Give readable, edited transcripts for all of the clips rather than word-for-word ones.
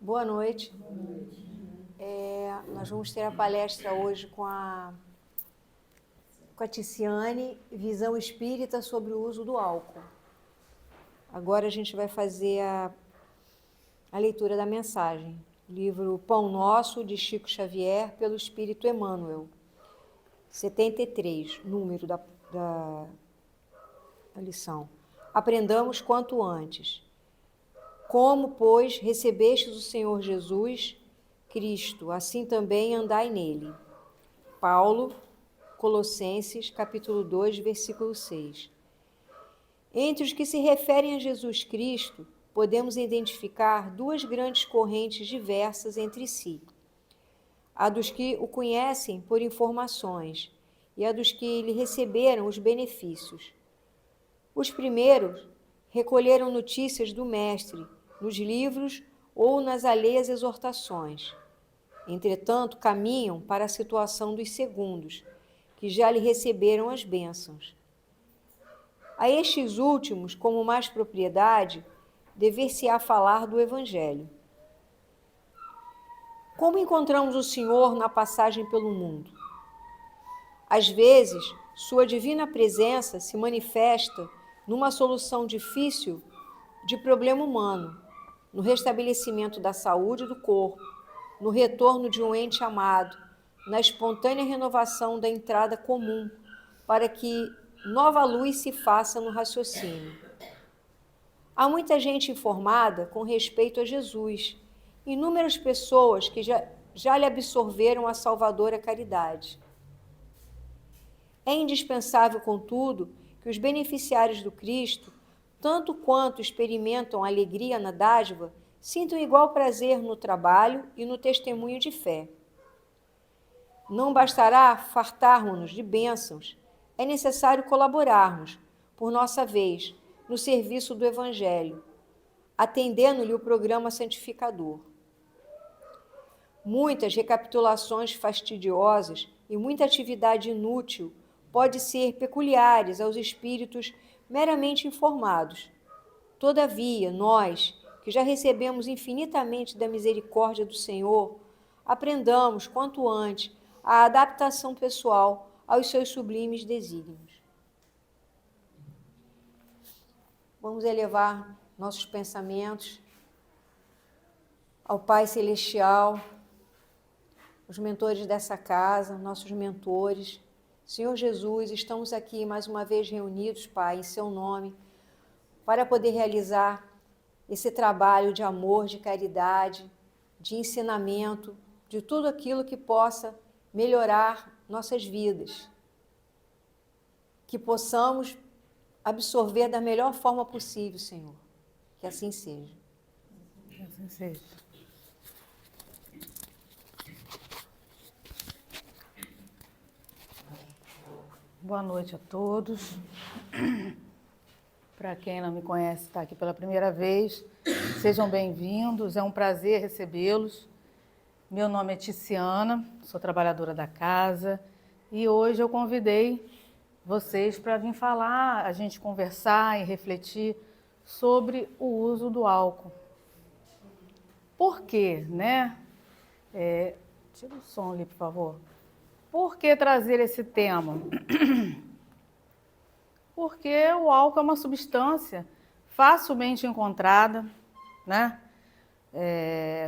Boa noite. Nós vamos ter a palestra hoje com a Ticiane, Visão Espírita sobre o uso do álcool. Agora a gente vai fazer a leitura da mensagem. Livro Pão Nosso, de Chico Xavier, pelo Espírito Emmanuel. 73, número da lição. Aprendamos quanto antes. Como, pois, recebestes o Senhor Jesus Cristo, assim também andai nele. Paulo, Colossenses, capítulo 2, versículo 6. Entre os que se referem a Jesus Cristo, podemos identificar duas grandes correntes diversas entre si. A dos que o conhecem por informações e a dos que lhe receberam os benefícios. Os primeiros recolheram notícias do Mestre nos livros ou nas alheias exortações. Entretanto, caminham para a situação dos segundos, que já lhe receberam as bênçãos. A estes últimos, como mais propriedade, dever-se-á falar do Evangelho. Como encontramos o Senhor na passagem pelo mundo? Às vezes, sua divina presença se manifesta numa solução difícil de problema humano, no restabelecimento da saúde do corpo, no retorno de um ente amado, na espontânea renovação da entrada comum, para que nova luz se faça no raciocínio. Há muita gente informada com respeito a Jesus, inúmeras pessoas que já lhe absorveram a salvadora caridade. É indispensável, contudo, que os beneficiários do Cristo, tanto quanto experimentam alegria na dádiva, sintam igual prazer no trabalho e no testemunho de fé. Não bastará fartarmos-nos de bênçãos, é necessário colaborarmos, por nossa vez, no serviço do Evangelho, atendendo-lhe o programa santificador. Muitas recapitulações fastidiosas e muita atividade inútil pode ser peculiares aos espíritos meramente informados. Todavia, nós, que já recebemos infinitamente da misericórdia do Senhor, aprendamos quanto antes a adaptação pessoal aos seus sublimes desígnios. Vamos elevar nossos pensamentos ao Pai Celestial, os mentores dessa casa, nossos mentores. Senhor Jesus, estamos aqui mais uma vez reunidos, Pai, em seu nome, para poder realizar esse trabalho de amor, de caridade, de ensinamento, de tudo aquilo que possa melhorar nossas vidas. Que possamos absorver da melhor forma possível, Senhor. Que assim seja. Que assim seja. Boa noite a todos. Para quem não me conhece, está aqui pela primeira vez, sejam bem-vindos, é um prazer recebê-los. Meu nome é Ticiana, sou trabalhadora da casa e hoje eu convidei vocês para vir falar, a gente conversar e refletir sobre o uso do álcool. Por quê, né? Tira o som ali, por favor. Por que trazer esse tema? Porque o álcool é uma substância facilmente encontrada, né?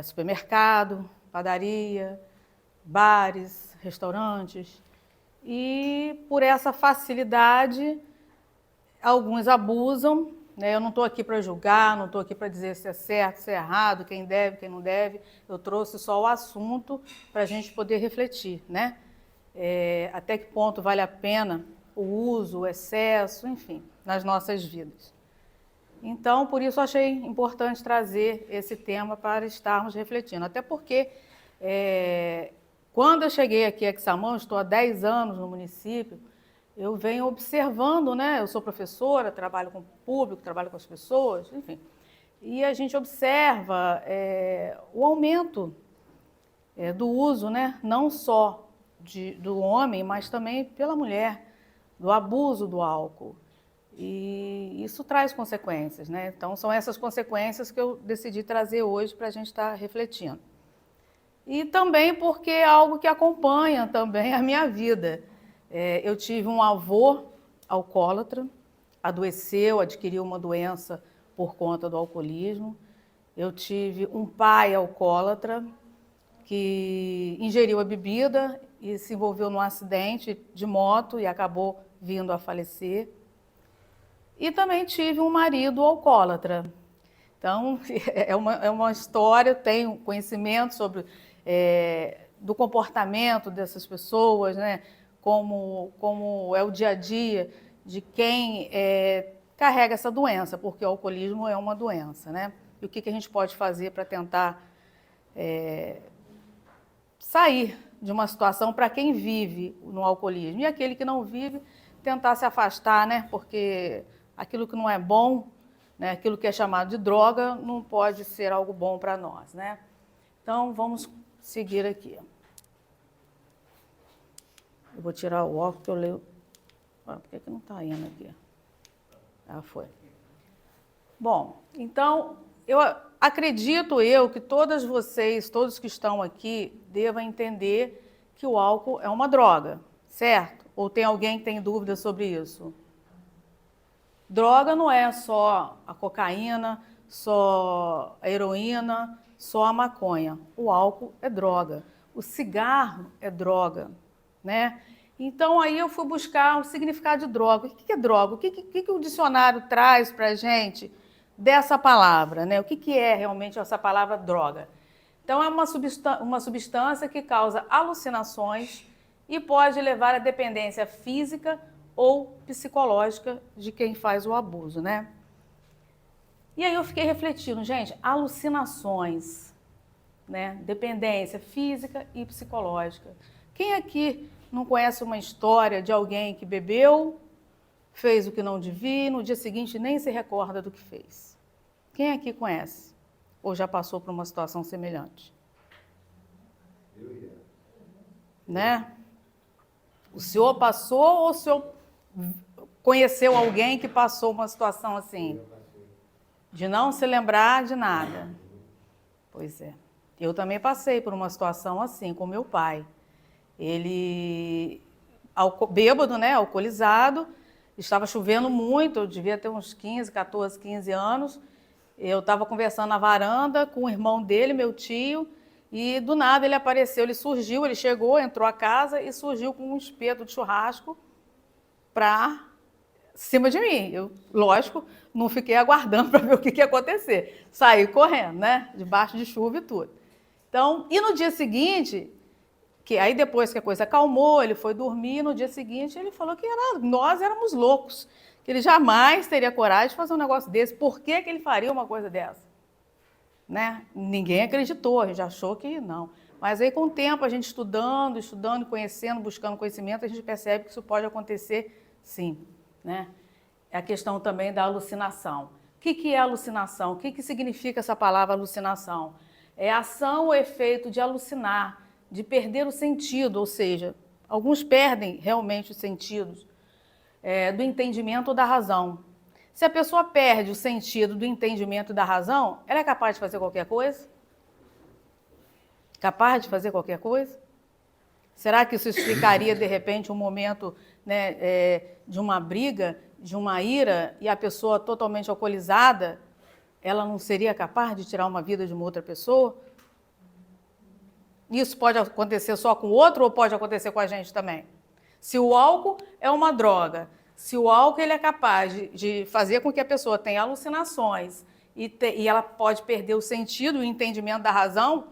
Supermercado, padaria, bares, restaurantes. E por essa facilidade, alguns abusam, né? Eu não estou aqui para julgar, não estou aqui para dizer se é certo, se é errado, quem deve, quem não deve. Eu trouxe só o assunto para a gente poder refletir, né? Até que ponto vale a pena o uso, o excesso, enfim, nas nossas vidas. Então, por isso achei importante trazer esse tema para estarmos refletindo. Até porque, quando eu cheguei aqui a Quissamã, estou há 10 anos no município, eu venho observando, né? Eu sou professora, trabalho com o público, trabalho com as pessoas, enfim. E a gente observa o aumento do uso, né? Não só do homem, mas também pela mulher, do abuso do álcool. E isso traz consequências, né? Então, são essas consequências que eu decidi trazer hoje para a gente estar refletindo. E também porque é algo que acompanha também a minha vida. Eu tive um avô alcoólatra, adoeceu, adquiriu uma doença por conta do alcoolismo. Eu tive um pai alcoólatra que ingeriu a bebida e se envolveu num acidente de moto e acabou vindo a falecer. E também tive um marido alcoólatra. Então, é uma história, eu tenho conhecimento sobre do comportamento dessas pessoas, né? Como é o dia a dia de quem carrega essa doença, porque o alcoolismo é uma doença, né? E o que a gente pode fazer para tentar sair de uma situação para quem vive no alcoolismo. E aquele que não vive, tentar se afastar, né? Porque aquilo que não é bom, né? Aquilo que é chamado de droga, não pode ser algo bom para nós, né? Então, vamos seguir aqui. Eu vou tirar o óculos que eu leio. Por que não está indo aqui? Ah, foi. Bom, então, eu acredito que todas vocês, todos que estão aqui, devam entender que o álcool é uma droga, certo? Ou tem alguém que tem dúvida sobre isso? Droga não é só a cocaína, só a heroína, só a maconha. O álcool é droga. O cigarro é droga, né? Então, aí eu fui buscar o significado de droga. O que é droga? O que o dicionário traz para a gente dessa palavra, né? O que é realmente essa palavra droga? Então, é uma substância que causa alucinações e pode levar à dependência física ou psicológica de quem faz o abuso, né? E aí eu fiquei refletindo, gente, alucinações, né? Dependência física e psicológica. Quem aqui não conhece uma história de alguém que bebeu, fez o que não devia, no dia seguinte nem se recorda do que fez? Quem aqui conhece? Ou já passou por uma situação semelhante? Né? O senhor passou ou o senhor conheceu alguém que passou uma situação assim? De não se lembrar de nada? Pois é. Eu também passei por uma situação assim com meu pai. Ele, bêbado, né, alcoolizado, estava chovendo muito, eu devia ter uns 14, 15 anos. Eu estava conversando na varanda com o irmão dele, meu tio, e do nada ele apareceu, ele surgiu, ele chegou, entrou a casa e surgiu com um espeto de churrasco para cima de mim. Eu, lógico, não fiquei aguardando para ver o que ia acontecer. Saí correndo, né, debaixo de chuva e tudo. Então, e no dia seguinte, que aí depois que a coisa acalmou, ele foi dormir, no dia seguinte ele falou que nós éramos loucos, que ele jamais teria coragem de fazer um negócio desse. Por que ele faria uma coisa dessa? Né? Ninguém acreditou, a gente achou que não. Mas aí com o tempo, a gente estudando, conhecendo, buscando conhecimento, a gente percebe que isso pode acontecer sim. Né? É a questão também da alucinação. O que é alucinação? O que significa essa palavra alucinação? É a ação ou efeito de alucinar, de perder o sentido, ou seja, alguns perdem realmente os sentidos do entendimento ou da razão. Se a pessoa perde o sentido do entendimento e da razão, ela é capaz de fazer qualquer coisa? Capaz de fazer qualquer coisa? Será que isso explicaria, de repente, um momento, né, de uma briga, de uma ira, e a pessoa totalmente alcoolizada, ela não seria capaz de tirar uma vida de uma outra pessoa? Isso pode acontecer só com o outro ou pode acontecer com a gente também? Se o álcool é uma droga, se o álcool ele é capaz de fazer com que a pessoa tenha alucinações e ela pode perder o sentido, o entendimento da razão,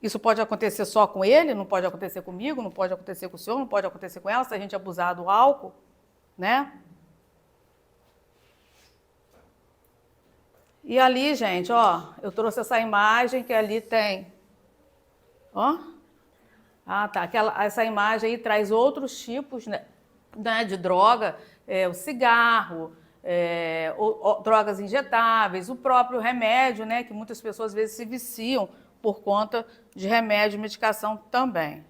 isso pode acontecer só com ele, não pode acontecer comigo, não pode acontecer com o senhor, não pode acontecer com ela, se a gente abusar do álcool, né? E ali, gente, ó, eu trouxe essa imagem que ali tem, ó. Ah, tá, essa imagem aí traz outros tipos, né, de droga, o cigarro, drogas injetáveis, o próprio remédio, né, que muitas pessoas às vezes se viciam por conta de remédio e medicação também.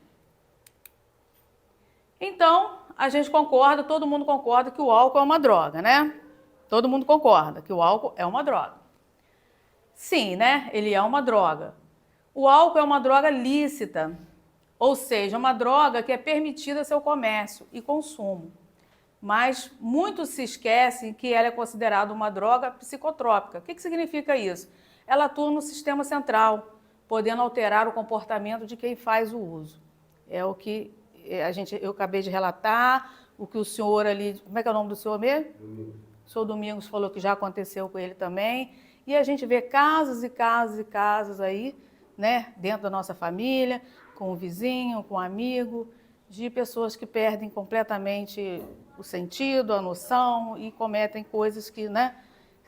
Então, a gente concorda, todo mundo concorda que o álcool é uma droga, né? Todo mundo concorda que o álcool é uma droga. Sim, né? Ele é uma droga. O álcool é uma droga lícita, ou seja, uma droga que é permitida seu comércio e consumo. Mas muitos se esquecem que ela é considerada uma droga psicotrópica. O que significa isso? Ela atua no sistema central, podendo alterar o comportamento de quem faz o uso. É o que eu acabei de relatar, o que o senhor ali... Como é que é o nome do senhor mesmo? Domingos. O senhor Domingos falou que já aconteceu com ele também. E a gente vê casos e casos e casos aí, né, dentro da nossa família, com o vizinho, com o amigo, de pessoas que perdem completamente o sentido, a noção e cometem coisas que, né,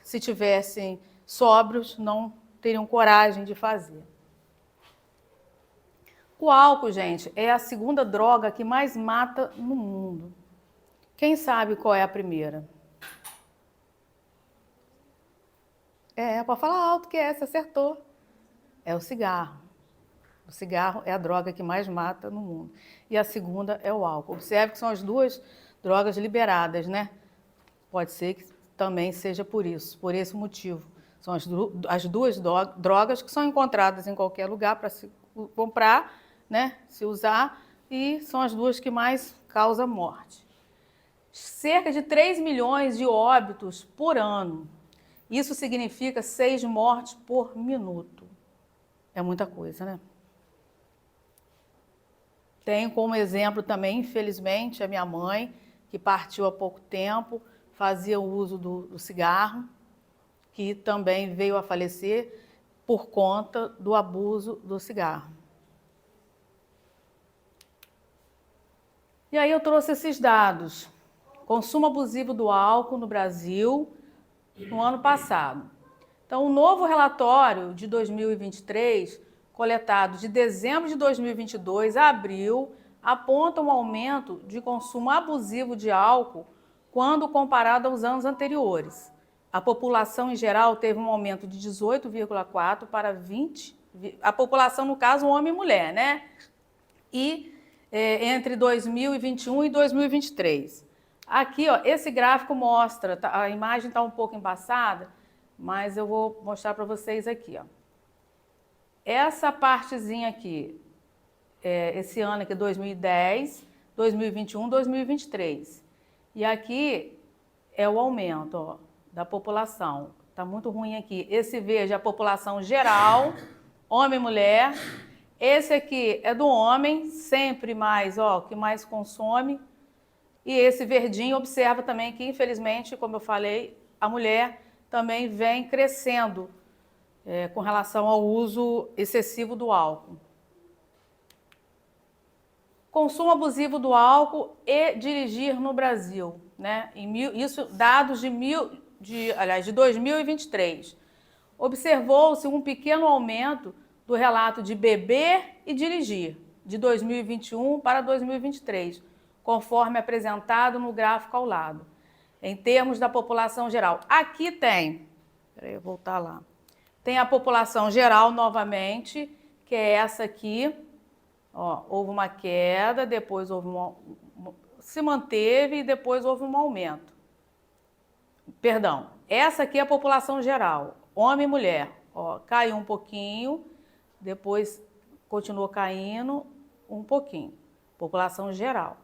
se tivessem sóbrios, não teriam coragem de fazer. O álcool, gente, é a segunda droga que mais mata no mundo. Quem sabe qual é a primeira? Pode falar alto que você acertou. É o cigarro. O cigarro é a droga que mais mata no mundo. E a segunda é o álcool. Observe que são as duas drogas liberadas, né? Pode ser que também seja por isso, por esse motivo. São as duas drogas que são encontradas em qualquer lugar para se comprar, né? Se usar, e são as duas que mais causam morte. Cerca de 3 milhões de óbitos por ano. Isso significa 6 mortes por minuto. É muita coisa, né? Tenho como exemplo também, infelizmente, a minha mãe, que partiu há pouco tempo, fazia o uso do cigarro, que também veio a falecer por conta do abuso do cigarro. E aí eu trouxe esses dados. Consumo abusivo do álcool no Brasil no ano passado. Então, o novo relatório de 2023, coletado de dezembro de 2022 a abril, aponta um aumento de consumo abusivo de álcool quando comparado aos anos anteriores. A população em geral teve um aumento de 18,4 para 20, a população no caso homem e mulher, né? E entre 2021 e 2023. Aqui, ó, esse gráfico mostra, a imagem está um pouco embaçada, mas eu vou mostrar para vocês aqui, ó. Essa partezinha aqui, esse ano aqui, 2010, 2021, 2023. E aqui é o aumento, ó, da população. Está muito ruim aqui. Esse verde é a população geral, homem e mulher. Esse aqui é do homem, sempre mais, ó, que mais consome. E esse verdinho observa também que, infelizmente, como eu falei, a mulher também vem crescendo com relação ao uso excessivo do álcool. Consumo abusivo do álcool e dirigir no Brasil, né? Isso dados de 2023. Observou-se um pequeno aumento do relato de beber e dirigir, de 2021 para 2023, conforme apresentado no gráfico ao lado, em termos da população geral. Aqui tem, peraí, eu vou voltar lá, tem a população geral novamente, que é essa aqui, ó, houve uma queda, depois houve se manteve e depois houve um aumento. Perdão, essa aqui é a população geral, homem e mulher, ó, caiu um pouquinho, depois continuou caindo um pouquinho, população geral.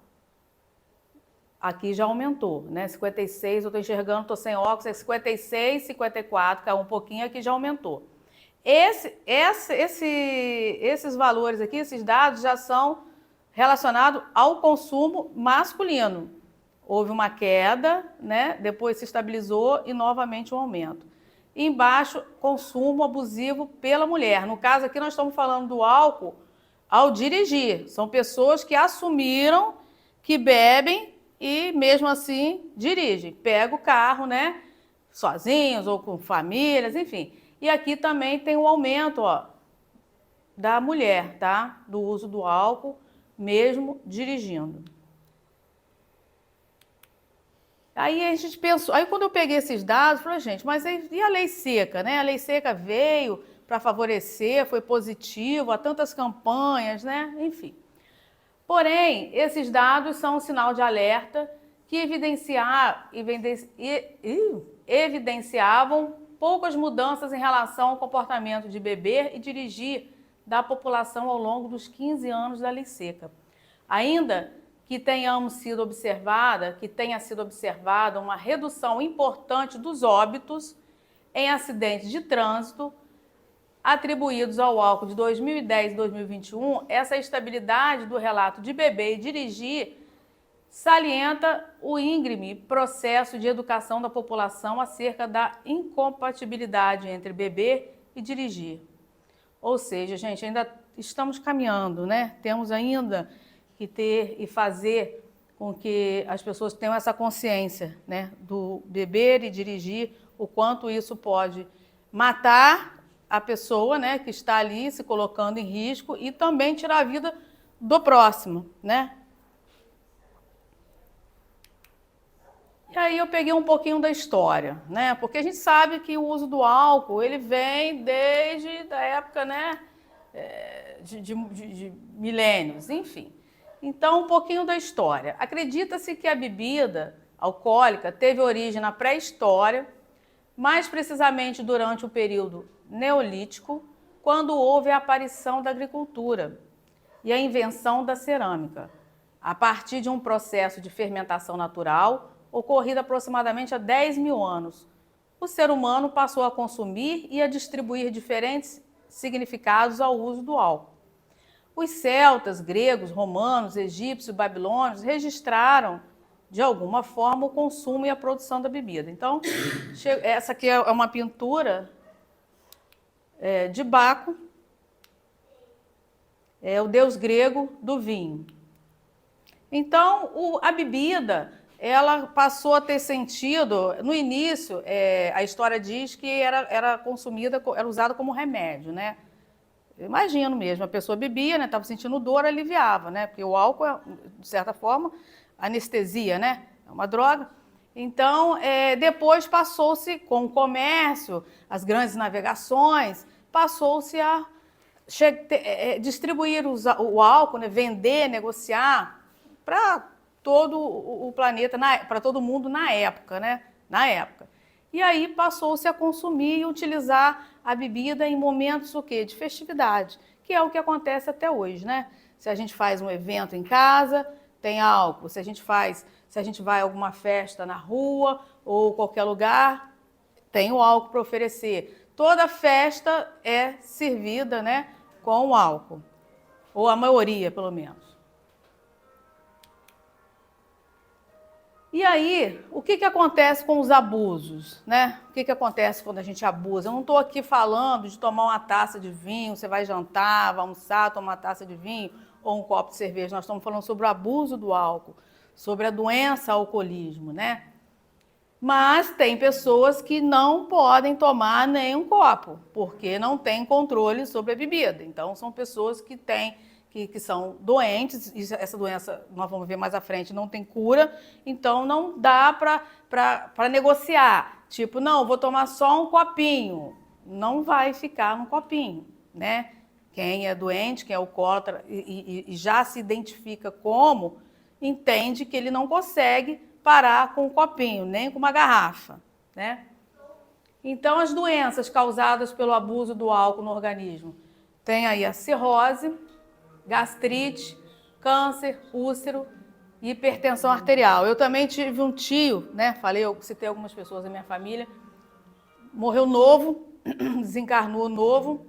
Aqui já aumentou, né? 56, eu estou enxergando, estou sem óculos, é 56, 54, caiu um pouquinho, aqui já aumentou. Esses valores aqui, esses dados já são relacionados ao consumo masculino. Houve uma queda, né? Depois se estabilizou e novamente um aumento. E embaixo, consumo abusivo pela mulher. No caso aqui nós estamos falando do álcool ao dirigir. São pessoas que assumiram que bebem e mesmo assim dirigem. Pega o carro, né? Sozinhos ou com famílias, enfim. E aqui também tem um aumento, ó, da mulher, tá? Do uso do álcool, mesmo dirigindo. Aí a gente pensou, aí quando eu peguei esses dados, falei, gente, mas e a lei seca, né? A lei seca veio para favorecer, foi positivo, há tantas campanhas, né? Enfim. Porém, esses dados são um sinal de alerta que evidenciavam poucas mudanças em relação ao comportamento de beber e dirigir da população ao longo dos 15 anos da lei seca. Ainda que tenha sido observada uma redução importante dos óbitos em acidentes de trânsito atribuídos ao álcool de 2010 e 2021, essa estabilidade do relato de beber e dirigir salienta o íngreme processo de educação da população acerca da incompatibilidade entre beber e dirigir. Ou seja, gente, ainda estamos caminhando, né? Temos ainda que ter e fazer com que as pessoas tenham essa consciência, né, do beber e dirigir, o quanto isso pode matar a pessoa, né, que está ali se colocando em risco e também tirar a vida do próximo, né? E aí eu peguei um pouquinho da história, né? Porque a gente sabe que o uso do álcool, ele vem desde a época, né, de milênios, enfim. Então, um pouquinho da história. Acredita-se que a bebida alcoólica teve origem na pré-história, mais precisamente durante o período neolítico, quando houve a aparição da agricultura e a invenção da cerâmica, a partir de um processo de fermentação natural ocorrido aproximadamente há 10 mil anos. O ser humano passou a consumir e a distribuir diferentes significados ao uso do álcool. Os celtas, gregos, romanos, egípcios, babilônios registraram, de alguma forma, o consumo e a produção da bebida. Então, essa aqui é uma pintura de Baco, é o deus grego do vinho. Então, a bebida, ela passou a ter sentido, no início, a história diz que era consumida, era usada como remédio, né? Eu imagino mesmo, a pessoa bebia, né, estava sentindo dor, aliviava, né? Porque o álcool, de certa forma, anestesia, né? É uma droga. Então, depois passou-se, com o comércio, as grandes navegações, passou-se a distribuir o álcool, né, vender, negociar para todo o planeta, para todo mundo na época, né? Na época. E aí passou-se a consumir e utilizar a bebida em momentos o quê? De festividade, que é o que acontece até hoje, né? Se a gente faz um evento em casa, tem álcool. Se a gente vai a alguma festa na rua ou qualquer lugar, tem o álcool para oferecer. Toda festa é servida, né, com o álcool, ou a maioria, pelo menos. E aí, o que acontece com os abusos, né? O que acontece quando a gente abusa? Eu não estou aqui falando de tomar uma taça de vinho, você vai jantar, vai almoçar, tomar uma taça de vinho ou um copo de cerveja. Nós estamos falando sobre o abuso do álcool, sobre a doença alcoolismo, né? Mas tem pessoas que não podem tomar nem um copo, porque não têm controle sobre a bebida. Então, são pessoas que são doentes, e essa doença, nós vamos ver mais à frente, não tem cura, então não dá para negociar. Tipo, não, vou tomar só um copinho. Não vai ficar num copinho, né? Quem é doente, quem é alcoólatra e já se identifica como, entende que ele não consegue parar com um copinho, nem com uma garrafa, né? Então, as doenças causadas pelo abuso do álcool no organismo, tem aí a cirrose, gastrite, câncer, úlcero e hipertensão arterial. Eu também tive um tio, né? Eu citei algumas pessoas da minha família, morreu novo, desencarnou novo,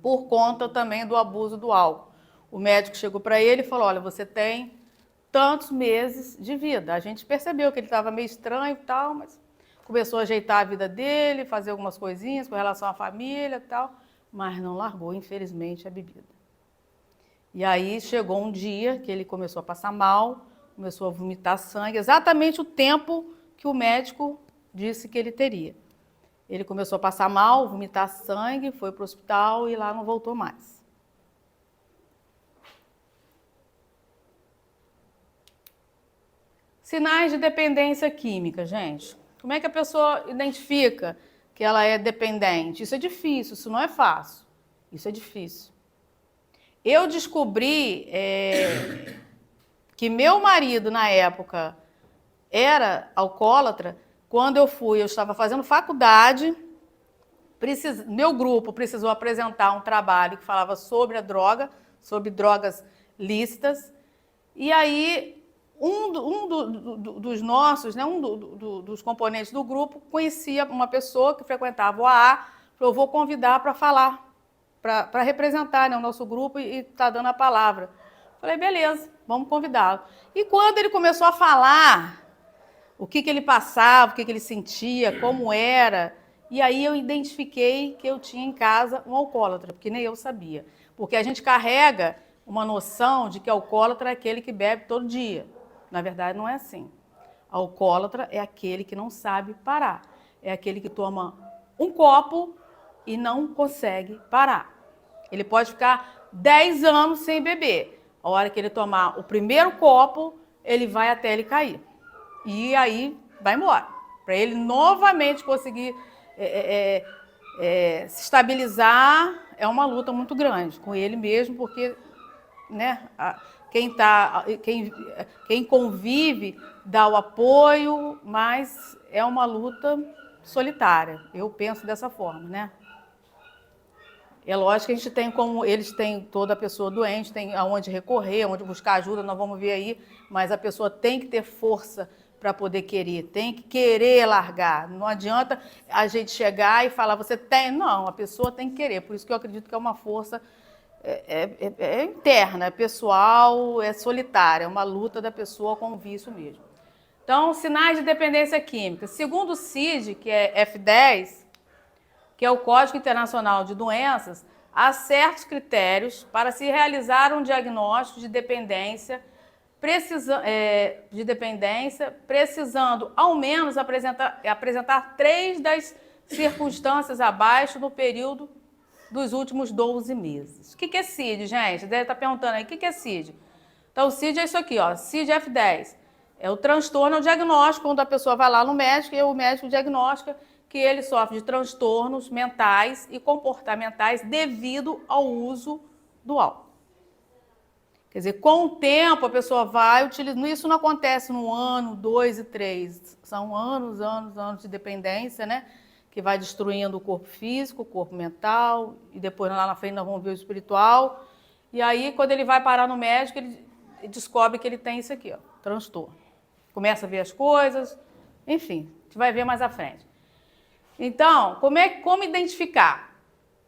por conta também do abuso do álcool. O médico chegou para ele e falou, olha, você tem tantos meses de vida. A gente percebeu que ele estava meio estranho e tal, mas começou a ajeitar a vida dele, fazer algumas coisinhas com relação à família e tal, mas não largou, infelizmente, a bebida. E aí chegou um dia que ele começou a passar mal, começou a vomitar sangue, exatamente o tempo que o médico disse que ele teria. Ele começou a passar mal, vomitar sangue, foi para o hospital e lá não voltou mais. Sinais de dependência química, gente. Como é que a pessoa identifica que ela é dependente? Isso é difícil, isso não é fácil. Isso é difícil. Eu descobri que meu marido, na época, era alcoólatra quando eu estava fazendo faculdade, meu grupo precisou apresentar um trabalho que falava sobre a droga, sobre drogas lícitas, e aí dos nossos, né, dos componentes do grupo, conhecia uma pessoa que frequentava o AA, falou, vou convidar para falar, para representar, né, o nosso grupo e está dando a palavra. Falei, beleza, vamos convidá-lo. E quando ele começou a falar o que ele passava, o que ele sentia, como era, e aí eu identifiquei que eu tinha em casa um alcoólatra, porque nem eu sabia. Porque a gente carrega uma noção de que alcoólatra é aquele que bebe todo dia. Na verdade, não é assim. Alcoólatra é aquele que não sabe parar. É aquele que toma um copo e não consegue parar. Ele pode ficar 10 anos sem beber. A hora que ele tomar o primeiro copo, ele vai até ele cair. E aí vai embora. Para ele novamente conseguir se estabilizar, é uma luta muito grande com ele mesmo, porque, né, quem convive dá o apoio, mas é uma luta solitária. Eu penso dessa forma, né? É lógico que a gente tem como eles têm toda a pessoa doente, tem aonde recorrer, aonde buscar ajuda, nós vamos ver aí, mas a pessoa tem que ter força para poder querer, tem que querer largar. Não adianta a gente chegar e falar, você tem, não, a pessoa tem que querer. Por isso que eu acredito que é uma força interna, é pessoal, é solitária, é uma luta da pessoa com o vício mesmo. Então, sinais de dependência química. Segundo o CID, que é F10, que é o Código Internacional de Doenças, há certos critérios para se realizar um diagnóstico de dependência, precisando ao menos apresentar 3 das circunstâncias abaixo no período dos últimos 12 meses. O que é CID, gente? Deve estar perguntando aí, o que é CID? Então, o CID é isso aqui, ó, CID F10. É o transtorno, é o diagnóstico, quando a pessoa vai lá no médico e o médico diagnostica que ele sofre de transtornos mentais e comportamentais devido ao uso do álcool. Quer dizer, com o tempo a pessoa vai utilizando. Isso não acontece no ano, 2 e 3. São anos de dependência, né? Que vai destruindo o corpo físico, o corpo mental, e depois lá na frente nós vamos ver o espiritual. E aí, quando ele vai parar no médico, ele descobre que ele tem isso aqui, ó, transtorno. Começa a ver as coisas, enfim, a gente vai ver mais à frente. Então, como identificar?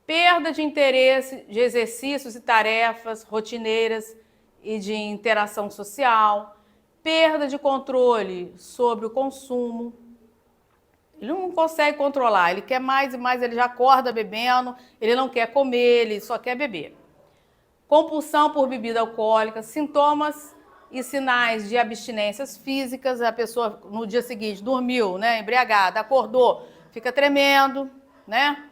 Perda de interesse de exercícios e tarefas rotineiras e de interação social, perda de controle sobre o consumo. Ele não consegue controlar, ele quer mais e mais, ele já acorda bebendo, ele não quer comer, ele só quer beber. Compulsão por bebida alcoólica, sintomas e sinais de abstinências físicas, a pessoa no dia seguinte dormiu, né, embriagada, acordou, fica tremendo, né?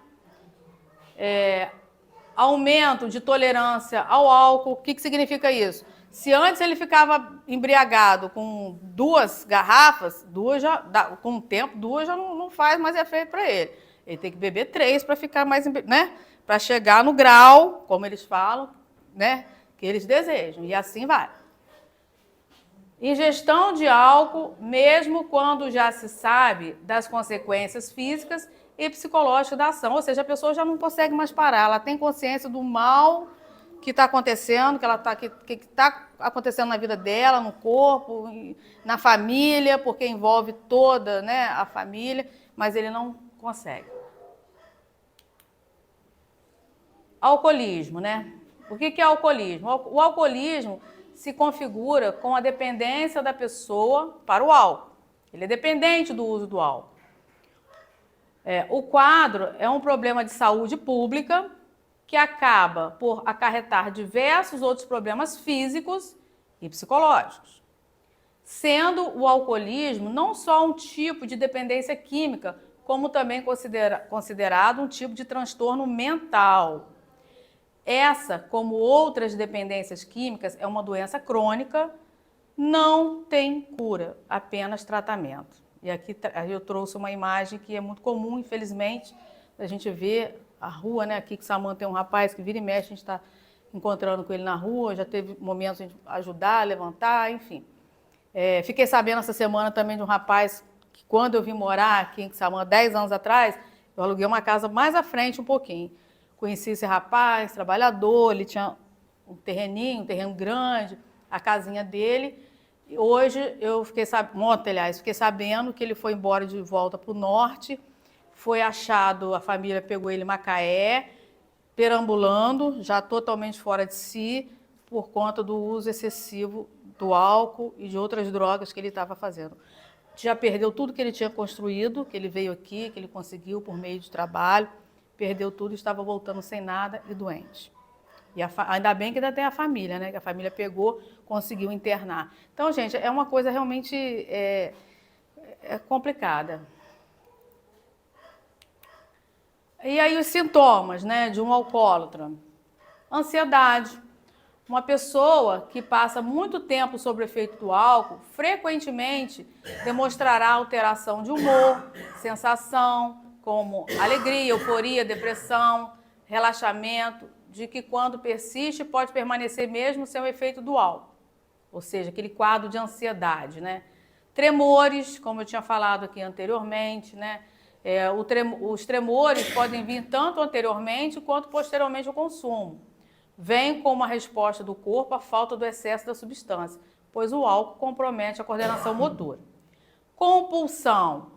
Aumento de tolerância ao álcool. O que significa isso? Se antes ele ficava embriagado com 2 garrafas, com o tempo, 2 já não faz mais efeito para ele. Ele tem que beber 3 para ficar mais, né? Para chegar no grau, como eles falam, né? Que eles desejam. E assim vai. Ingestão de álcool, mesmo quando já se sabe das consequências físicas e psicológicas da ação. Ou seja, a pessoa já não consegue mais parar, ela tem consciência do mal que está acontecendo, que está acontecendo na vida dela, no corpo, na família, porque envolve toda, né, a família, mas ele não consegue. Alcoolismo, né? O que é alcoolismo? O alcoolismo se configura com a dependência da pessoa para o álcool. Ele é dependente do uso do álcool. O quadro é um problema de saúde pública que acaba por acarretar diversos outros problemas físicos e psicológicos, sendo o alcoolismo não só um tipo de dependência química, como também considerado um tipo de transtorno mental. Essa, como outras dependências químicas, é uma doença crônica, não tem cura, apenas tratamento. E aqui eu trouxe uma imagem que é muito comum, infelizmente, a gente vê a rua, né? Aqui que Samanta tem um rapaz que vira e mexe, a gente está encontrando com ele na rua, já teve momentos de ajudar, levantar, enfim. Fiquei sabendo essa semana também de um rapaz que, quando eu vim morar aqui em Quissamã, 10 anos atrás, eu aluguei uma casa mais à frente um pouquinho. Conheci esse rapaz, trabalhador, ele tinha um terreno grande, a casinha dele. E hoje eu fiquei sabendo que ele foi embora de volta para o norte, foi achado, a família pegou ele em Macaé, perambulando, já totalmente fora de si, por conta do uso excessivo do álcool e de outras drogas que ele estava fazendo. Já perdeu tudo que ele tinha construído, que ele veio aqui, que ele conseguiu por meio de trabalho, perdeu tudo, estava voltando sem nada e doente. E ainda bem que ainda tem a família, né? Que a família pegou, conseguiu internar. Então, gente, é uma coisa realmente complicada. E aí os sintomas, né, de um alcoólatra? Ansiedade. Uma pessoa que passa muito tempo sob o efeito do álcool, frequentemente demonstrará alteração de humor, sensação, como alegria, euforia, depressão, relaxamento, de que quando persiste pode permanecer mesmo sem o efeito do álcool. Ou seja, aquele quadro de ansiedade, né? Tremores, como eu tinha falado aqui anteriormente, né? Os tremores podem vir tanto anteriormente quanto posteriormente ao consumo. Vem como uma resposta do corpo à falta do excesso da substância, pois o álcool compromete a coordenação motora. Compulsão.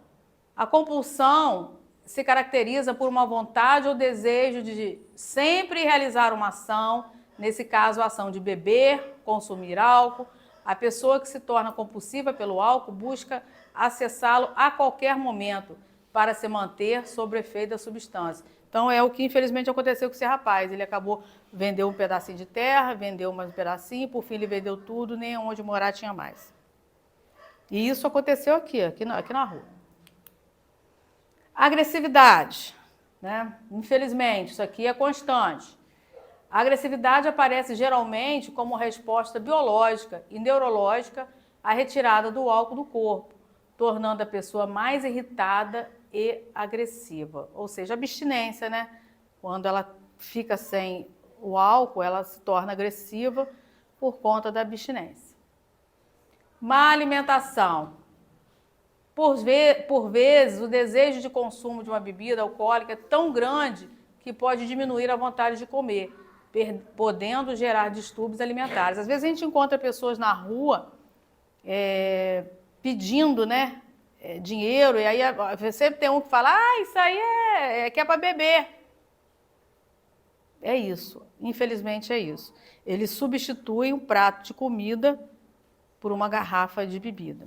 A compulsão se caracteriza por uma vontade ou desejo de sempre realizar uma ação, nesse caso a ação de beber, consumir álcool. A pessoa que se torna compulsiva pelo álcool busca acessá-lo a qualquer momento para se manter sob o efeito da substância. Então é o que infelizmente aconteceu com esse rapaz. Ele acabou vendeu um pedacinho de terra, vendeu mais um pedacinho, por fim ele vendeu tudo, nem onde morar tinha mais. E isso aconteceu aqui na rua. Agressividade, né? Infelizmente, isso aqui é constante. A agressividade aparece geralmente como resposta biológica e neurológica à retirada do álcool do corpo, tornando a pessoa mais irritada e agressiva. Ou seja, abstinência, né? Quando ela fica sem o álcool, ela se torna agressiva por conta da abstinência. Má alimentação. Por vezes, o desejo de consumo de uma bebida alcoólica é tão grande que pode diminuir a vontade de comer, podendo gerar distúrbios alimentares. Às vezes a gente encontra pessoas na rua pedindo, né, dinheiro, e aí sempre tem um que fala, isso aí que é para beber. É isso, infelizmente é isso. Eles substituem um prato de comida por uma garrafa de bebida.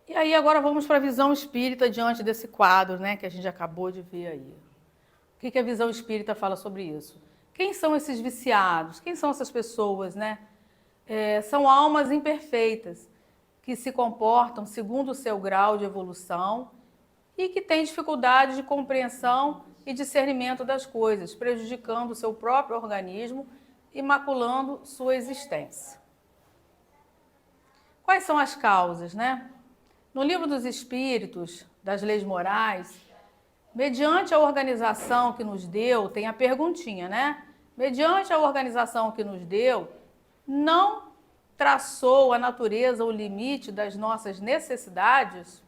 E aí agora vamos para a visão espírita diante desse quadro, né, que a gente acabou de ver aí. O que a visão espírita fala sobre isso? Quem são esses viciados? Quem são essas pessoas, né? São almas imperfeitas, que se comportam segundo o seu grau de evolução e que têm dificuldade de compreensão e discernimento das coisas, prejudicando o seu próprio organismo e maculando sua existência. Quais são as causas, né? No Livro dos Espíritos, das Leis Morais, mediante a organização que nos deu, tem a perguntinha, né? Mediante a organização que nos deu, não traçou a natureza o limite das nossas necessidades?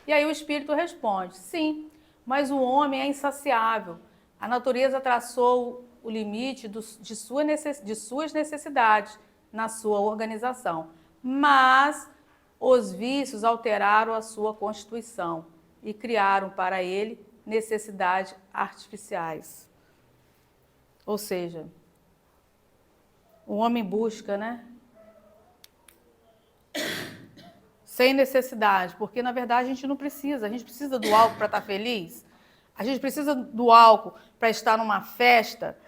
E aí o Espírito responde, sim, mas o homem é insaciável. A natureza traçou o limite de suas necessidades na sua organização, mas os vícios alteraram a sua constituição e criaram para ele necessidades artificiais. Ou seja, o homem busca, né? Sem necessidade, porque na verdade a gente não precisa. A gente precisa do álcool para estar feliz. A gente precisa do álcool para estar numa festa.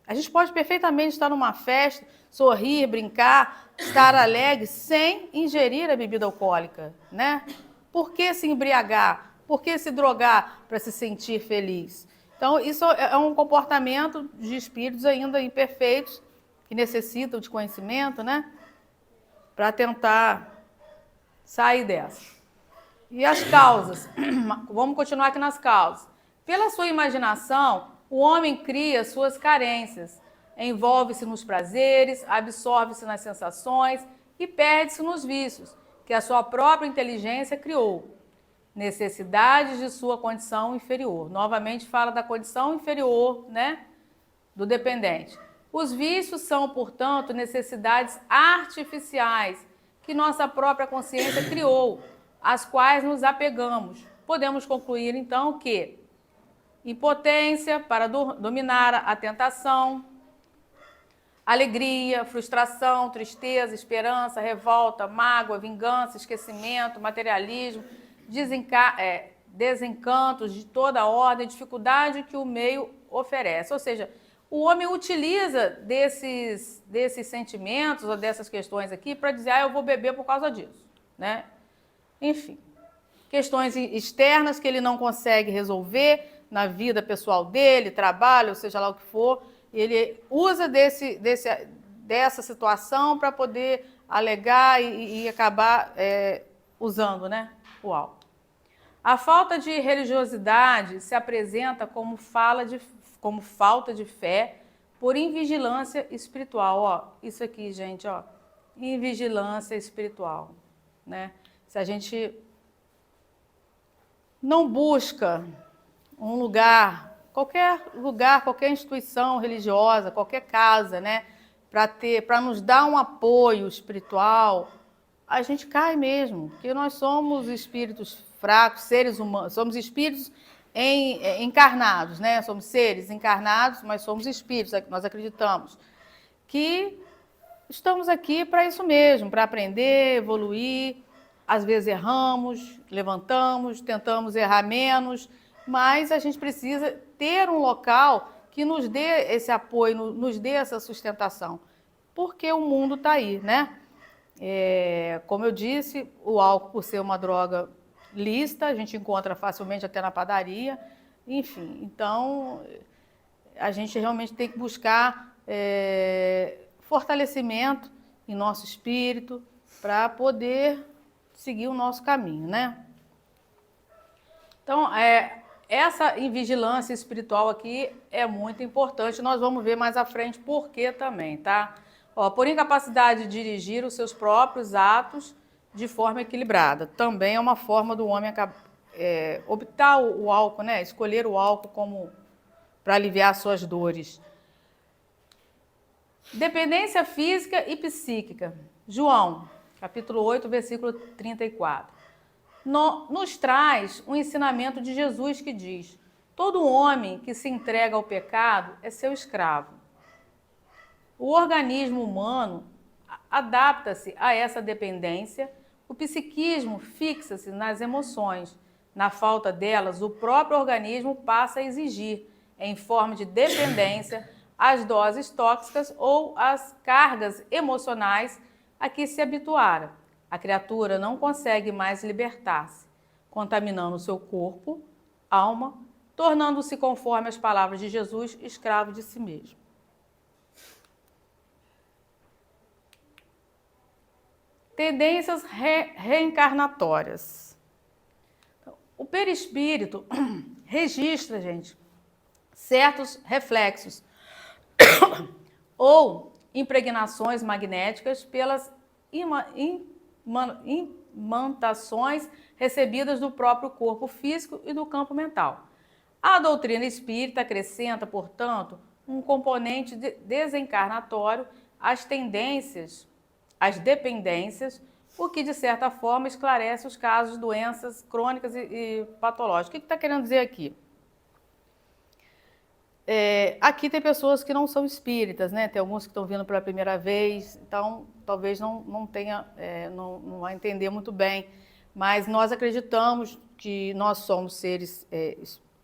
A gente pode perfeitamente estar numa festa, sorrir, brincar, estar alegre, sem ingerir a bebida alcoólica, né? Por que se embriagar? Por que se drogar para se sentir feliz? Então, isso é um comportamento de espíritos ainda imperfeitos, que necessitam de conhecimento, né? Para tentar sair dessa. E as causas? Vamos continuar aqui nas causas. Pela sua imaginação, o homem cria suas carências, envolve-se nos prazeres, absorve-se nas sensações e perde-se nos vícios que a sua própria inteligência criou. Necessidades de sua condição inferior. Novamente fala da condição inferior, né, do dependente. Os vícios são, portanto, necessidades artificiais que nossa própria consciência criou, às quais nos apegamos. Podemos concluir, então, que impotência para dominar a tentação, alegria, frustração, tristeza, esperança, revolta, mágoa, vingança, esquecimento, materialismo, desencantos de toda ordem, dificuldade que o meio oferece. Ou seja, o homem utiliza desses sentimentos ou dessas questões aqui para dizer, eu vou beber por causa disso, né? Enfim, questões externas que ele não consegue resolver na vida pessoal dele, trabalho, ou seja lá o que for, ele usa dessa situação para poder alegar e acabar usando, né, o álcool. A falta de religiosidade se apresenta como falta de fé por invigilância espiritual. Ó, isso aqui, gente, ó, invigilância espiritual, né? Se a gente não busca um lugar, qualquer instituição religiosa, qualquer casa, né, para nos dar um apoio espiritual, a gente cai mesmo, porque nós somos espíritos fracos, seres humanos, somos espíritos encarnados, né? Somos seres encarnados, mas somos espíritos, nós acreditamos que estamos aqui para isso mesmo, para aprender, evoluir. Às vezes erramos, levantamos, tentamos errar menos, mas a gente precisa ter um local que nos dê esse apoio, nos dê essa sustentação, porque o mundo está aí, né? Como eu disse, o álcool, por ser uma droga lícita, a gente encontra facilmente até na padaria, enfim, então a gente realmente tem que buscar fortalecimento em nosso espírito para poder seguir o nosso caminho, né? Então, essa vigilância espiritual aqui é muito importante, nós vamos ver mais à frente por quê também, tá? Ó, por incapacidade de dirigir os seus próprios atos de forma equilibrada. Também é uma forma do homem optar o álcool, né? Escolher o álcool como para aliviar suas dores. Dependência física e psíquica. João, capítulo 8, versículo 34. Nos traz um ensinamento de Jesus que diz: todo homem que se entrega ao pecado é seu escravo. O organismo humano adapta-se a essa dependência, o psiquismo fixa-se nas emoções. Na falta delas, o próprio organismo passa a exigir, em forma de dependência, as doses tóxicas ou as cargas emocionais a que se habituara. A criatura não consegue mais libertar-se, contaminando seu corpo, alma, tornando-se, conforme as palavras de Jesus, escravo de si mesmo. Tendências reencarnatórias. O perispírito registra, gente, certos reflexos ou impregnações magnéticas pelas imantações recebidas do próprio corpo físico e do campo mental. A doutrina espírita acrescenta, portanto, um componente desencarnatório às dependências, o que, de certa forma, esclarece os casos de doenças crônicas e patológicas. O que está querendo dizer aqui? Aqui tem pessoas que não são espíritas, né? Tem alguns que estão vindo pela primeira vez, então talvez não vai entender muito bem, mas nós acreditamos que nós somos seres,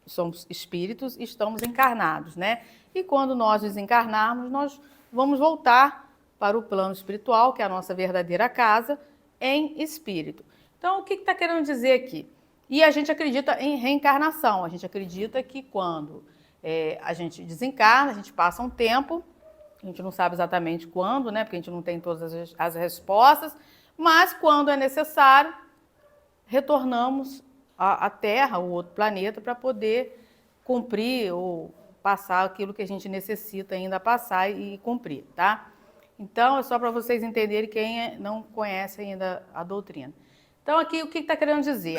somos espíritos e estamos encarnados, né? E quando nós desencarnarmos, nós vamos voltar para o plano espiritual, que é a nossa verdadeira casa, em espírito. Então, o que está querendo dizer aqui? E a gente acredita em reencarnação, a gente acredita que quando a gente desencarna, a gente passa um tempo, a gente não sabe exatamente quando, né? Porque a gente não tem todas as respostas, mas quando é necessário, retornamos à Terra, ou outro planeta, para poder cumprir ou passar aquilo que a gente necessita ainda passar e cumprir, tá? Então, é só para vocês entenderem quem não conhece ainda a doutrina. Então, aqui, o que está querendo dizer?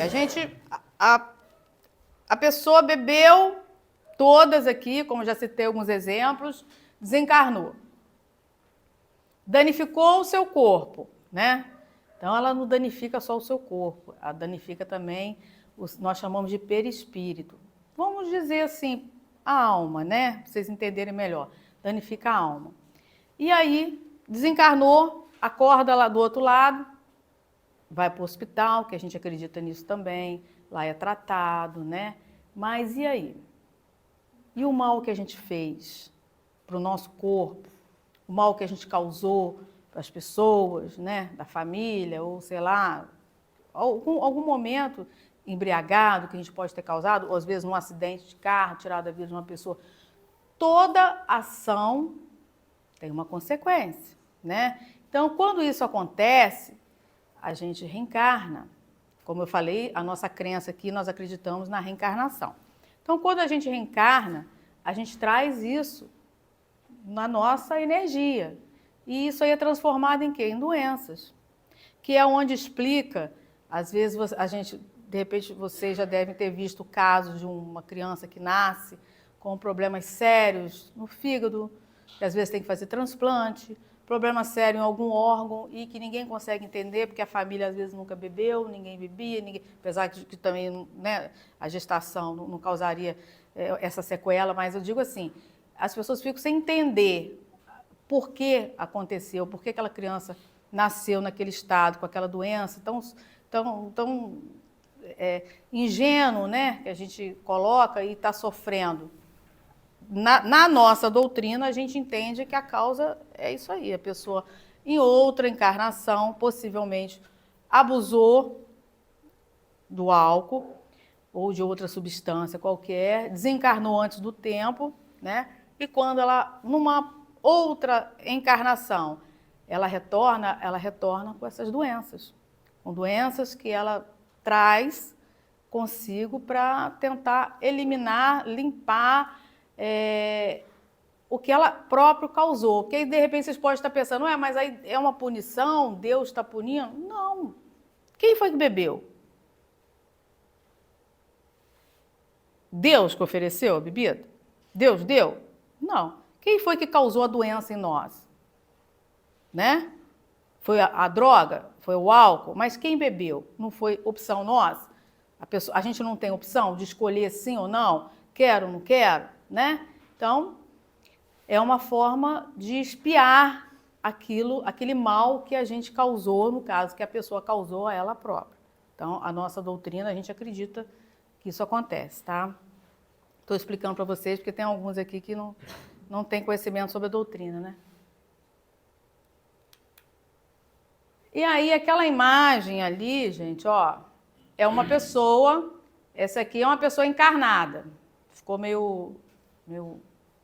A pessoa bebeu, todas aqui, como já citei alguns exemplos, desencarnou. Danificou o seu corpo, né? Então, ela não danifica só o seu corpo, ela danifica também, nós chamamos de perispírito. Vamos dizer assim, a alma, né? Para vocês entenderem melhor. Danifica a alma. E aí, desencarnou, acorda lá do outro lado, vai para o hospital, que a gente acredita nisso também, lá é tratado, né? Mas e aí? E o mal que a gente fez para o nosso corpo? O mal que a gente causou para as pessoas, né? Da família, ou sei lá, algum momento embriagado que a gente pode ter causado, ou às vezes num acidente de carro, tirado a vida de uma pessoa. Toda ação tem uma consequência, né? Então, quando isso acontece, a gente reencarna. Como eu falei, a nossa crença aqui, nós acreditamos na reencarnação. Então, quando a gente reencarna, a gente traz isso na nossa energia. E isso aí é transformado em quê? Em doenças. Que é onde explica, às vezes a gente, de repente, vocês já devem ter visto casos de uma criança que nasce com problemas sérios no fígado, que às vezes tem que fazer transplante, problema sério em algum órgão e que ninguém consegue entender, porque a família às vezes nunca bebeu, ninguém bebia, apesar de que também, né, a gestação não causaria essa sequela, mas eu digo assim, as pessoas ficam sem entender por que aconteceu, por que aquela criança nasceu naquele estado, com aquela doença tão ingênuo, né, que a gente coloca e está sofrendo. Na nossa doutrina, a gente entende que a causa é isso aí. A pessoa, em outra encarnação, possivelmente abusou do álcool ou de outra substância qualquer, desencarnou antes do tempo, né? E quando ela, numa outra encarnação, ela retorna com essas doenças. Com doenças que ela traz consigo para tentar eliminar, limpar, o que ela próprio causou. Porque aí, de repente, vocês podem estar pensando, mas aí é uma punição, Deus está punindo? Não. Quem foi que bebeu? Deus que ofereceu a bebida? Deus deu? Não. Quem foi que causou a doença em nós? Né? Foi a droga? Foi o álcool? Mas quem bebeu? Não foi opção nossa? A gente não tem opção de escolher sim ou não? Quero ou não quero? Né? Então, é uma forma de expiar aquele mal que a gente causou, no caso, que a pessoa causou a ela própria. Então, a nossa doutrina, a gente acredita que isso acontece, tá? Estou explicando para vocês, porque tem alguns aqui que não têm conhecimento sobre a doutrina, né? E aí, aquela imagem ali, gente, ó, é uma pessoa, essa aqui é uma pessoa encarnada. Ficou meio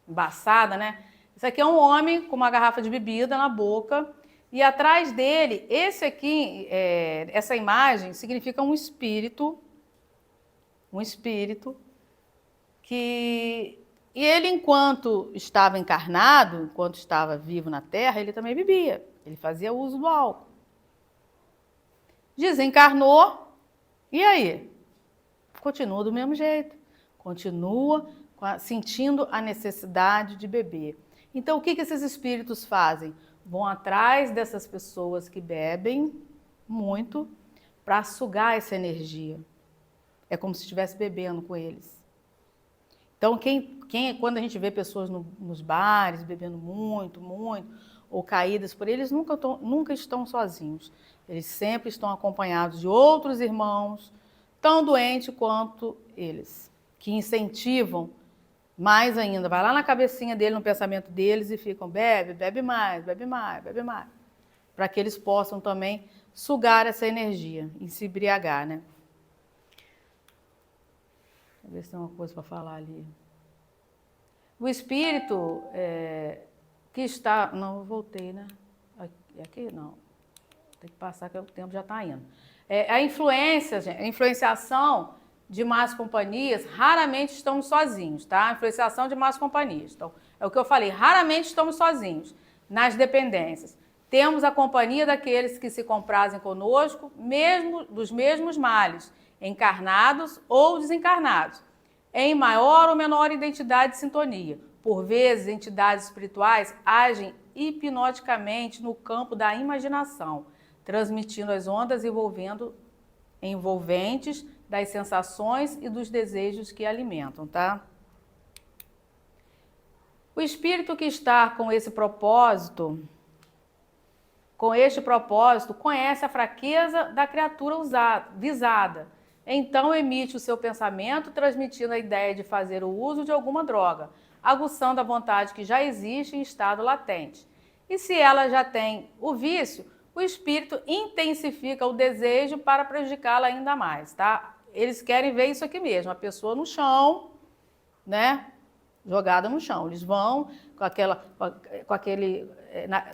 embaçada, né? Esse aqui é um homem com uma garrafa de bebida na boca e atrás dele, esse aqui, essa imagem significa um espírito que... E ele, enquanto estava encarnado, enquanto estava vivo na Terra, ele também bebia, ele fazia uso do álcool. Desencarnou, e aí? Continua do mesmo jeito, continua sentindo a necessidade de beber. Então, o que esses espíritos fazem? Vão atrás dessas pessoas que bebem muito para sugar essa energia. É como se estivesse bebendo com eles. Então, quando a gente vê pessoas nos bares bebendo muito, ou caídas por eles, nunca estão sozinhos. Eles sempre estão acompanhados de outros irmãos, tão doentes quanto eles, que incentivam mais ainda, vai lá na cabecinha dele, no pensamento deles e ficam, bebe mais, para que eles possam também sugar essa energia e se embriagar, né? Deixa eu ver se tem uma coisa para falar ali. O espírito que está... Não, eu voltei, né? Aqui não. Tem que passar que o tempo já está indo. A influência, gente, a influenciação de más companhias, raramente estamos sozinhos, tá? Influenciação de más companhias. Então, é o que eu falei, raramente estamos sozinhos nas dependências. Temos a companhia daqueles que se comprazem conosco, mesmo dos mesmos males, encarnados ou desencarnados, em maior ou menor identidade de sintonia. Por vezes, entidades espirituais agem hipnoticamente no campo da imaginação, transmitindo as ondas envolventes das sensações e dos desejos que alimentam, tá? O espírito que está com este propósito, conhece a fraqueza da criatura visada. Então emite o seu pensamento, transmitindo a ideia de fazer o uso de alguma droga, aguçando a vontade que já existe em estado latente. E se ela já tem o vício, o espírito intensifica o desejo para prejudicá-la ainda mais, tá? Eles querem ver isso aqui mesmo, a pessoa no chão, né? Jogada no chão. Eles vão com aquele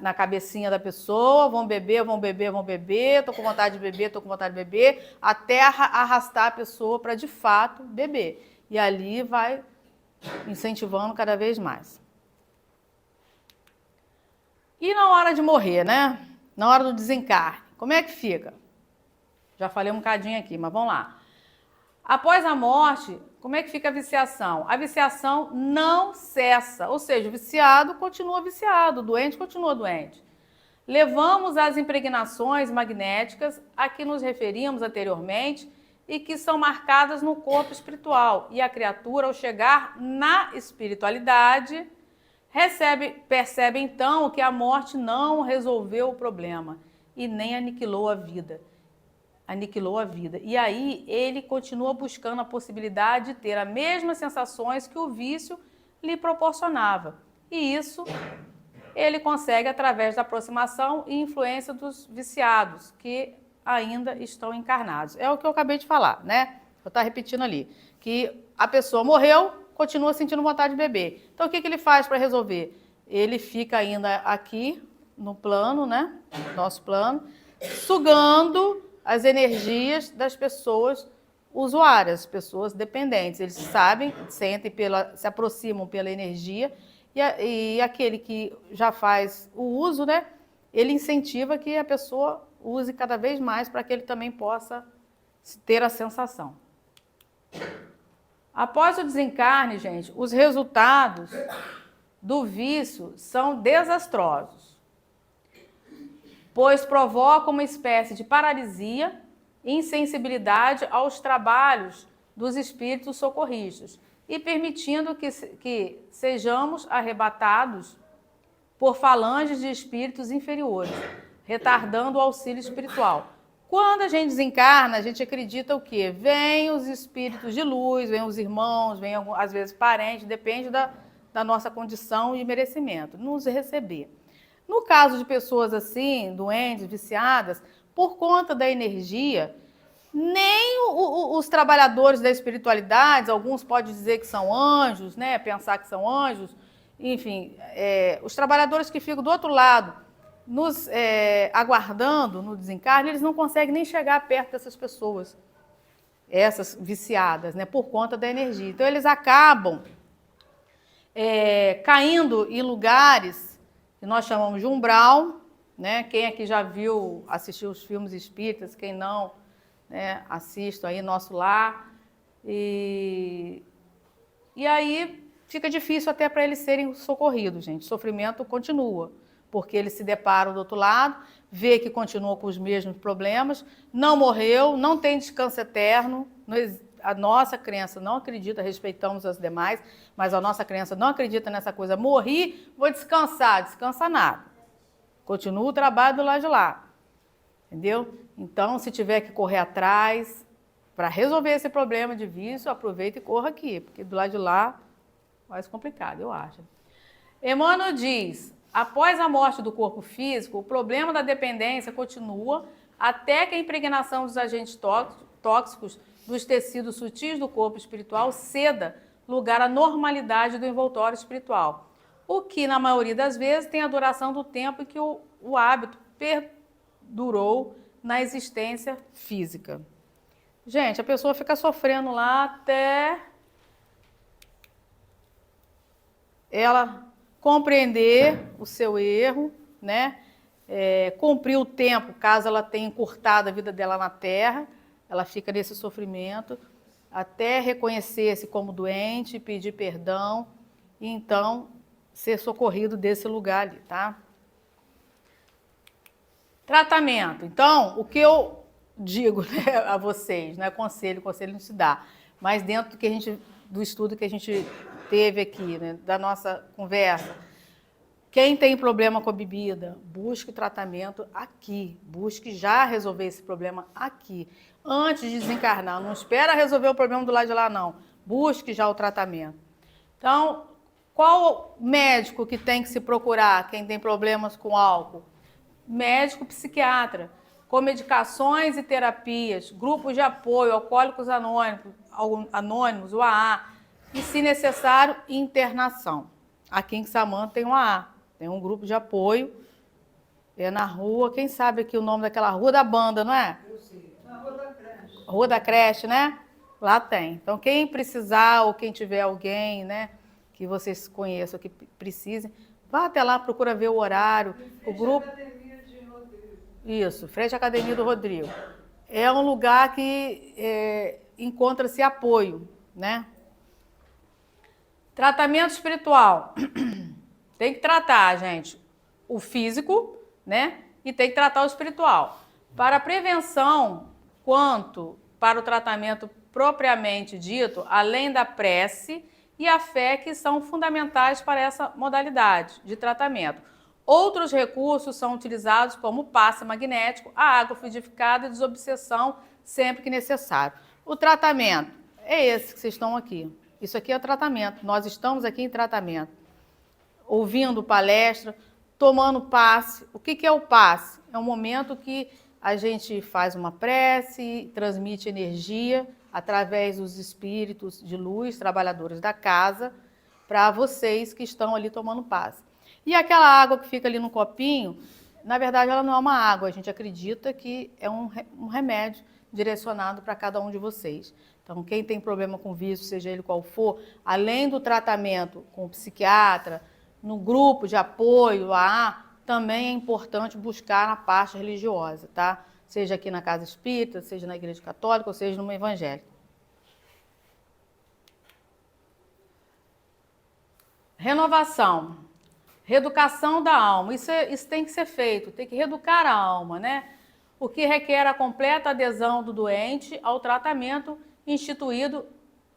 na cabecinha da pessoa, vão beber, tô com vontade de beber, até arrastar a pessoa para de fato beber. E ali vai incentivando cada vez mais. E na hora de morrer, né? Na hora do desencarne, como é que fica? Já falei um bocadinho aqui, mas vamos lá. Após a morte, como é que fica a viciação? A viciação não cessa, ou seja, o viciado continua viciado, o doente continua doente. Levamos as impregnações magnéticas a que nos referimos anteriormente e que são marcadas no corpo espiritual. E a criatura, ao chegar na espiritualidade, percebe então que a morte não resolveu o problema e nem aniquilou a vida. E aí ele continua buscando a possibilidade de ter as mesmas sensações que o vício lhe proporcionava. E isso ele consegue através da aproximação e influência dos viciados, que ainda estão encarnados. É o que eu acabei de falar, né? Eu estou repetindo ali, que a pessoa morreu, continua sentindo vontade de beber. Então o que ele faz para resolver? Ele fica ainda aqui no plano, né? Nosso plano, sugando as energias das pessoas usuárias, pessoas dependentes. Eles sabem, se aproximam pela energia e aquele que já faz o uso, né, ele incentiva que a pessoa use cada vez mais para que ele também possa ter a sensação. Após o desencarne, gente, os resultados do vício são desastrosos, pois provoca uma espécie de paralisia e insensibilidade aos trabalhos dos espíritos socorristas e permitindo que sejamos arrebatados por falanges de espíritos inferiores, retardando o auxílio espiritual. Quando a gente desencarna, a gente acredita o quê? Vêm os espíritos de luz, vêm os irmãos, vêm às vezes parentes, depende da nossa condição e merecimento, nos receber. No caso de pessoas assim, doentes, viciadas, por conta da energia, nem os trabalhadores da espiritualidade, alguns podem dizer que são anjos, né? Pensar que são anjos, enfim, os trabalhadores que ficam do outro lado, nos aguardando no desencarne, eles não conseguem nem chegar perto dessas pessoas, essas viciadas, né? Por conta da energia. Então, eles acabam caindo em lugares que nós chamamos de umbral, né? Quem aqui já assistiu os filmes espíritas, quem não, né? Assista aí Nosso Lar. E aí fica difícil até para eles serem socorridos, gente. O sofrimento continua, porque eles se deparam do outro lado, vê que continua com os mesmos problemas, não morreu, não tem descanso eterno. A nossa crença não acredita, respeitamos as demais, mas a nossa crença não acredita nessa coisa. Morri, vou descansar. Descansa nada. Continua o trabalho do lado de lá. Entendeu? Então, se tiver que correr atrás para resolver esse problema de vício, aproveita e corra aqui, porque do lado de lá é mais complicado, eu acho. Emmanuel diz: após a morte do corpo físico, o problema da dependência continua até que a impregnação dos agentes tóxicos dos tecidos sutis do corpo espiritual ceda lugar à normalidade do envoltório espiritual, o que, na maioria das vezes, tem a duração do tempo em que o hábito perdurou na existência física. Gente, a pessoa fica sofrendo lá até ela compreender o seu erro, né? Cumprir o tempo, caso ela tenha encurtado a vida dela na Terra, ela fica nesse sofrimento, até reconhecer-se como doente, pedir perdão e então ser socorrido desse lugar ali, tá? Tratamento. Então, o que eu digo, né, a vocês, não é conselho não se dá, mas dentro do estudo que a gente teve aqui, né, da nossa conversa, quem tem problema com a bebida, busque o tratamento aqui, busque já resolver esse problema aqui, antes de desencarnar. Não espera resolver o problema do lado de lá, não. Busque já o tratamento. Então, qual médico que tem que se procurar, quem tem problemas com álcool? Médico psiquiatra, com medicações e terapias, grupos de apoio, alcoólicos anônimos, o AA, e, se necessário, internação. Aqui em Quissamã tem o AA, tem um grupo de apoio, é na rua, quem sabe aqui o nome daquela rua da banda, não é? Eu sei, na Rua da Creche. Rua da Creche, né? Lá tem. Então, quem precisar ou quem tiver alguém, né, que vocês conheçam, que precisem, vá até lá, procura ver o horário, o grupo. Academia de Rodrigo. Isso, frente à Academia do Rodrigo. É um lugar que encontra-se apoio, né? Tratamento espiritual. Tem que tratar, gente, o físico, né? E tem que tratar o espiritual. Para a prevenção, quanto para o tratamento propriamente dito, além da prece e a fé, que são fundamentais para essa modalidade de tratamento. Outros recursos são utilizados, como o passe magnético, a água fluidificada e desobsessão, sempre que necessário. O tratamento é esse que vocês estão aqui. Isso aqui é o tratamento. Nós estamos aqui em tratamento. Ouvindo palestra, tomando passe. O que é o passe? É um momento que a gente faz uma prece, transmite energia através dos espíritos de luz, trabalhadores da casa, para vocês que estão ali tomando passe. E aquela água que fica ali no copinho, na verdade ela não é uma água, a gente acredita que é um remédio direcionado para cada um de vocês. Então, quem tem problema com vício, seja ele qual for, além do tratamento com o psiquiatra, no grupo de apoio, também é importante buscar na parte religiosa, tá? Seja aqui na Casa Espírita, seja na Igreja Católica, ou seja no evangélico. Renovação. Reeducação da alma. Isso tem que ser feito, tem que reeducar a alma, né? O que requer a completa adesão do doente ao tratamento instituído.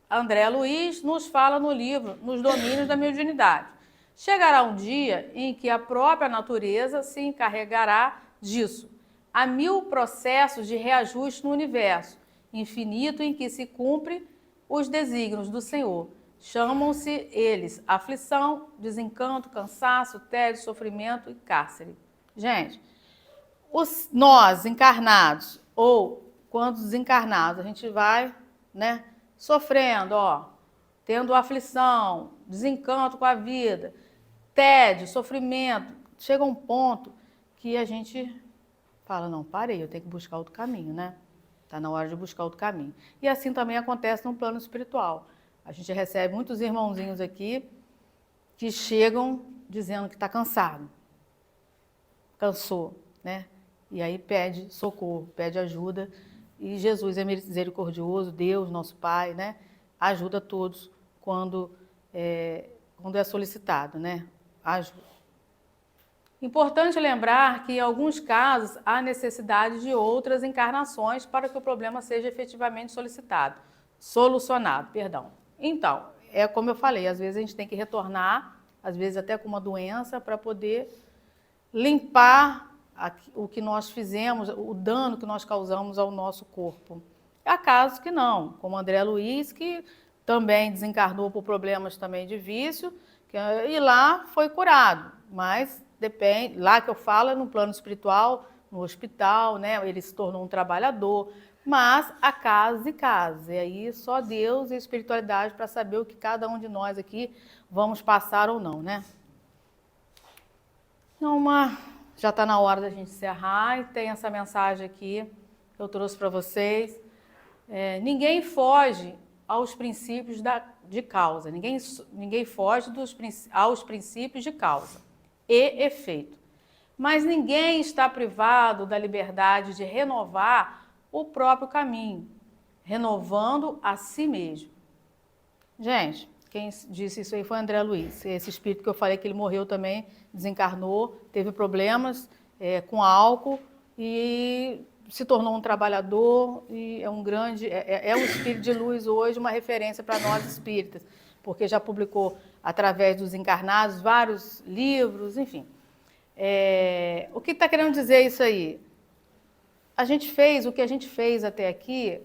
André Luiz nos fala no livro Nos Domínios da Mediunidade. Chegará um dia em que a própria natureza se encarregará disso. Há 1000 processos de reajuste no universo infinito em que se cumpre os desígnios do Senhor. Chamam-se eles aflição, desencanto, cansaço, tédio, sofrimento e cárcere. Gente, nós encarnados, ou quando desencarnados, a gente vai, né, sofrendo, tendo aflição, desencanto com a vida, tédio, sofrimento. Chega um ponto que a gente fala, não, parei, eu tenho que buscar outro caminho, né? Está na hora de buscar outro caminho. E assim também acontece no plano espiritual. A gente recebe muitos irmãozinhos aqui que chegam dizendo que está cansado, cansou, né? E aí pede socorro, pede ajuda. E Jesus é misericordioso, Deus, nosso Pai, né? Ajuda todos quando é solicitado, né? Ajuda. Importante lembrar que, em alguns casos, há necessidade de outras encarnações para que o problema seja efetivamente solucionado. Então, é como eu falei, às vezes a gente tem que retornar, às vezes até com uma doença, para poder limpar o que nós fizemos, o dano que nós causamos ao nosso corpo. Há casos que não, como André Luiz, que também desencarnou por problemas também de vício, e lá foi curado, mas depende, lá que eu falo é no plano espiritual, no hospital, né? Ele se tornou um trabalhador, mas há casos e casos, e aí só Deus e a espiritualidade para saber o que cada um de nós aqui vamos passar ou não, né? Então, já está na hora da gente encerrar e tem essa mensagem aqui que eu trouxe para vocês. ninguém foge aos princípios de causa, ninguém foge aos princípios de causa e efeito. Mas ninguém está privado da liberdade de renovar o próprio caminho, renovando a si mesmo. Gente, quem disse isso aí foi André Luiz, esse espírito que eu falei que ele morreu também, desencarnou, teve problemas com álcool e se tornou um trabalhador e é um grande, um espírito de luz hoje, uma referência para nós espíritas, porque já publicou através dos encarnados vários livros, enfim. O que está querendo dizer isso aí? A gente fez o que a gente fez até aqui,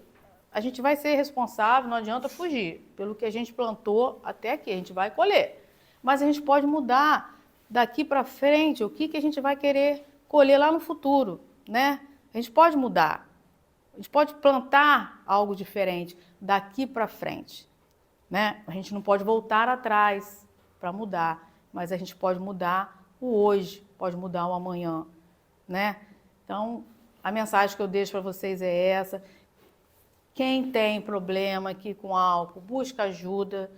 a gente vai ser responsável, não adianta fugir. Pelo que a gente plantou até aqui, a gente vai colher. Mas a gente pode mudar daqui para frente o que a gente vai querer colher lá no futuro, né? A gente pode mudar, a gente pode plantar algo diferente daqui para frente, né? A gente não pode voltar atrás para mudar, mas a gente pode mudar o hoje, pode mudar o amanhã, né? Então, a mensagem que eu deixo para vocês é essa. Quem tem problema aqui com álcool, busca ajuda.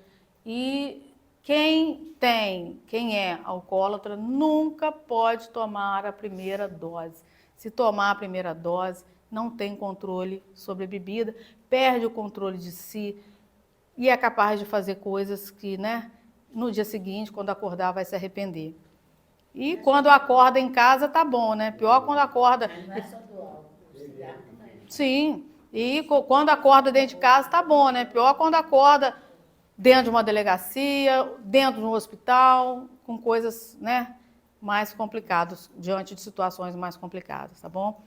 E quem é alcoólatra, nunca pode tomar a primeira dose. Se tomar a primeira dose, não tem controle sobre a bebida, perde o controle de si e é capaz de fazer coisas que, né, no dia seguinte, quando acordar, vai se arrepender. E quando acorda em casa, tá bom, né? Pior quando acorda... Mas não é só do álcool, o cigarro também. Sim, e quando acorda dentro de casa, tá bom, né? Pior quando acorda dentro de uma delegacia, dentro de um hospital, com coisas, né, mais complicadas, diante de situações mais complicadas, tá bom?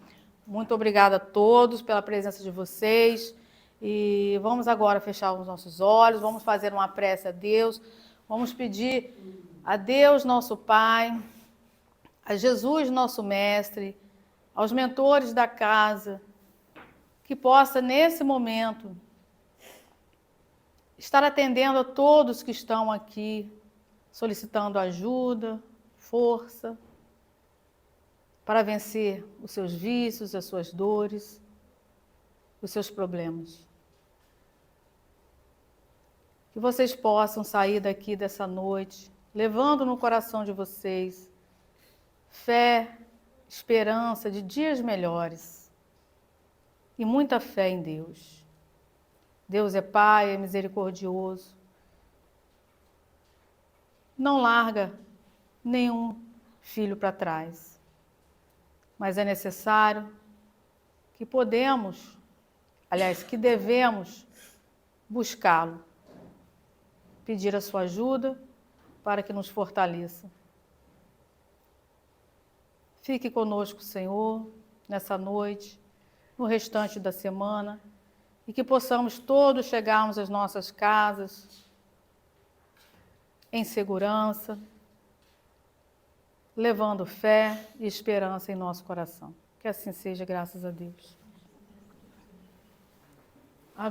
Muito obrigada a todos pela presença de vocês. E vamos agora fechar os nossos olhos, vamos fazer uma prece a Deus, vamos pedir a Deus, nosso Pai, a Jesus, nosso Mestre, aos mentores da casa, que possa, nesse momento, estar atendendo a todos que estão aqui, solicitando ajuda, força, para vencer os seus vícios, as suas dores, os seus problemas. Que vocês possam sair daqui dessa noite, levando no coração de vocês fé, esperança de dias melhores e muita fé em Deus. Deus é Pai, é misericordioso. Não larga nenhum filho para trás. Mas é necessário que que devemos buscá-lo, pedir a sua ajuda para que nos fortaleça. Fique conosco, Senhor, nessa noite, no restante da semana, e que possamos todos chegarmos às nossas casas em segurança, levando fé e esperança em nosso coração. Que assim seja, graças a Deus.